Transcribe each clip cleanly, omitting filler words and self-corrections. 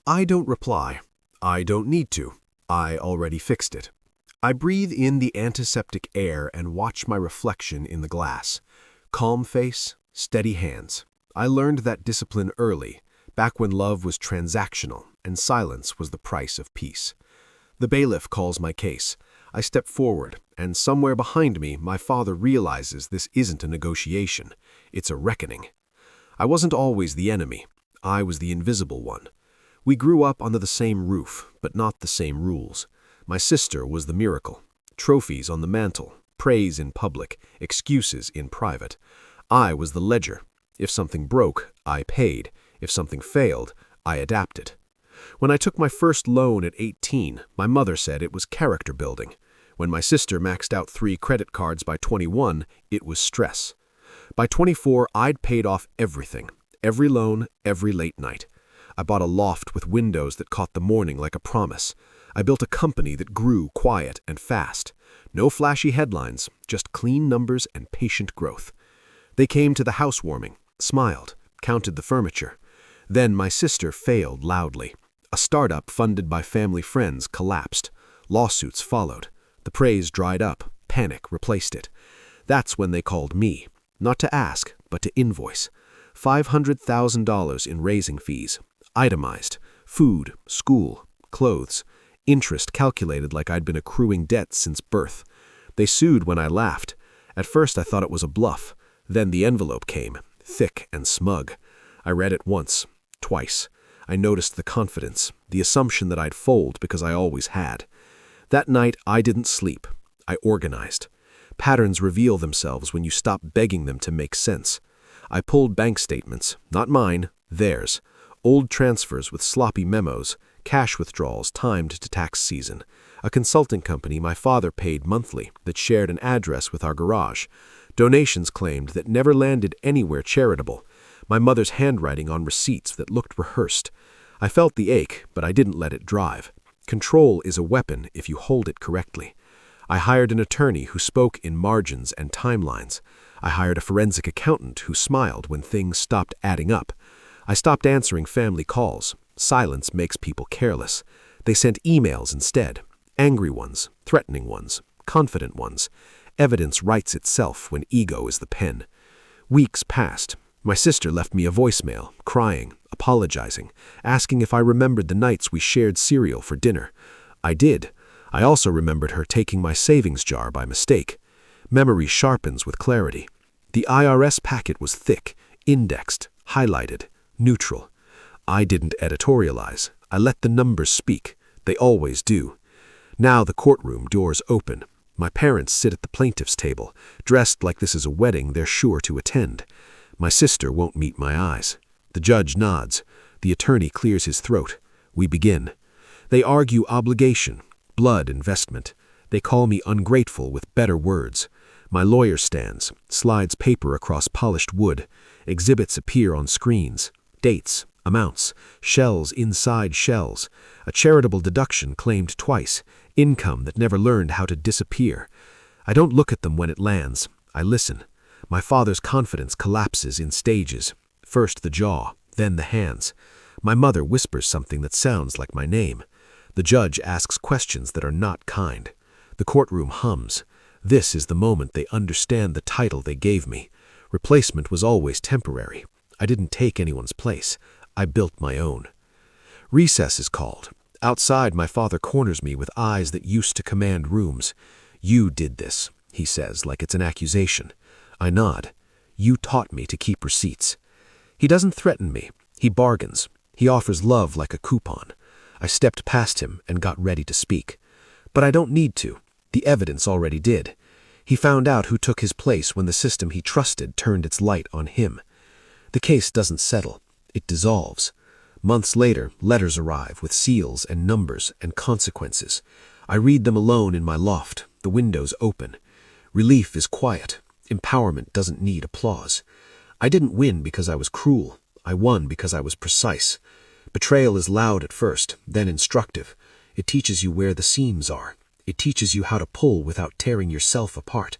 I don't reply. I don't need to. I already fixed it. I breathe in the antiseptic air and watch my reflection in the glass. Calm face, steady hands. I learned that discipline early, back when love was transactional and silence was the price of peace. The bailiff calls my case. I step forward, and somewhere behind me, my father realizes this isn't a negotiation. It's a reckoning. I wasn't always the enemy. I was the invisible one. We grew up under the same roof, but not the same rules. My sister was the miracle. Trophies on the mantle, praise in public, excuses in private. I was the ledger. If something broke, I paid. If something failed, I adapted. When I took my first loan at 18, my mother said it was character building. When my sister maxed out 3 credit cards by 21, it was stress. By 24, I'd paid off everything. Every loan, every late night. I bought a loft with windows that caught the morning like a promise. I built a company that grew quiet and fast. No flashy headlines, just clean numbers and patient growth. They came to the housewarming, smiled, counted the furniture. Then my sister failed loudly. A startup funded by family friends collapsed. Lawsuits followed. The praise dried up. Panic replaced it. That's when they called me, not to ask, but to invoice. $500,000 in raising fees, itemized, food, school, clothes, interest calculated like I'd been accruing debt since birth. They sued when I laughed. At first I thought it was a bluff. Then the envelope came, thick and smug. I read it once, twice. I noticed the confidence, the assumption that I'd fold because I always had. That night I didn't sleep. I organized. Patterns reveal themselves when you stop begging them to make sense. I pulled bank statements, not mine, theirs. Old transfers with sloppy memos, cash withdrawals timed to tax season. A consulting company my father paid monthly that shared an address with our garage. Donations claimed that never landed anywhere charitable. My mother's handwriting on receipts that looked rehearsed. I felt the ache, but I didn't let it drive. Control is a weapon if you hold it correctly. I hired an attorney who spoke in margins and timelines. I hired a forensic accountant who smiled when things stopped adding up. I stopped answering family calls. Silence makes people careless. They sent emails instead. Angry ones, threatening ones, confident ones. Evidence writes itself when ego is the pen. Weeks passed. My sister left me a voicemail, crying, apologizing, asking if I remembered the nights we shared cereal for dinner. I did. I also remembered her taking my savings jar by mistake. Memory sharpens with clarity. The IRS packet was thick, indexed, highlighted, neutral. I didn't editorialize. I let the numbers speak. They always do. Now the courtroom doors open. My parents sit at the plaintiff's table, dressed like this is a wedding they're sure to attend. My sister won't meet my eyes. The judge nods. The attorney clears his throat. We begin. They argue obligation, blood investment. They call me ungrateful with better words. My lawyer stands, slides paper across polished wood. Exhibits appear on screens. Dates, amounts, shells inside shells. A charitable deduction claimed twice. Income that never learned how to disappear. I don't look at them when it lands. I listen. My father's confidence collapses in stages. First the jaw, then the hands. My mother whispers something that sounds like my name. The judge asks questions that are not kind. The courtroom hums. This is the moment they understand the title they gave me. Replacement was always temporary. I didn't take anyone's place. I built my own. Recess is called. Outside, my father corners me with eyes that used to command rooms. You did this, he says, like it's an accusation. I nod. You taught me to keep receipts. He doesn't threaten me. He bargains. He offers love like a coupon. I stepped past him and got ready to speak. But I don't need to. The evidence already did. He found out who took his place when the system he trusted turned its light on him. The case doesn't settle. It dissolves. Months later, letters arrive with seals and numbers and consequences. I read them alone in my loft, the windows open. Relief is quiet. Empowerment doesn't need applause. I didn't win because I was cruel. I won because I was precise. Betrayal is loud at first, then instructive. It teaches you where the seams are. It teaches you how to pull without tearing yourself apart.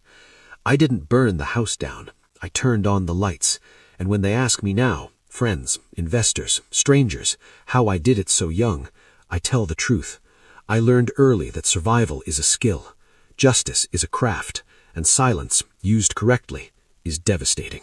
I didn't burn the house down. I turned on the lights. And when they ask me now, friends, investors, strangers, how I did it so young. I tell the truth. I learned early that survival is a skill, justice is a craft, and silence, used correctly, is devastating.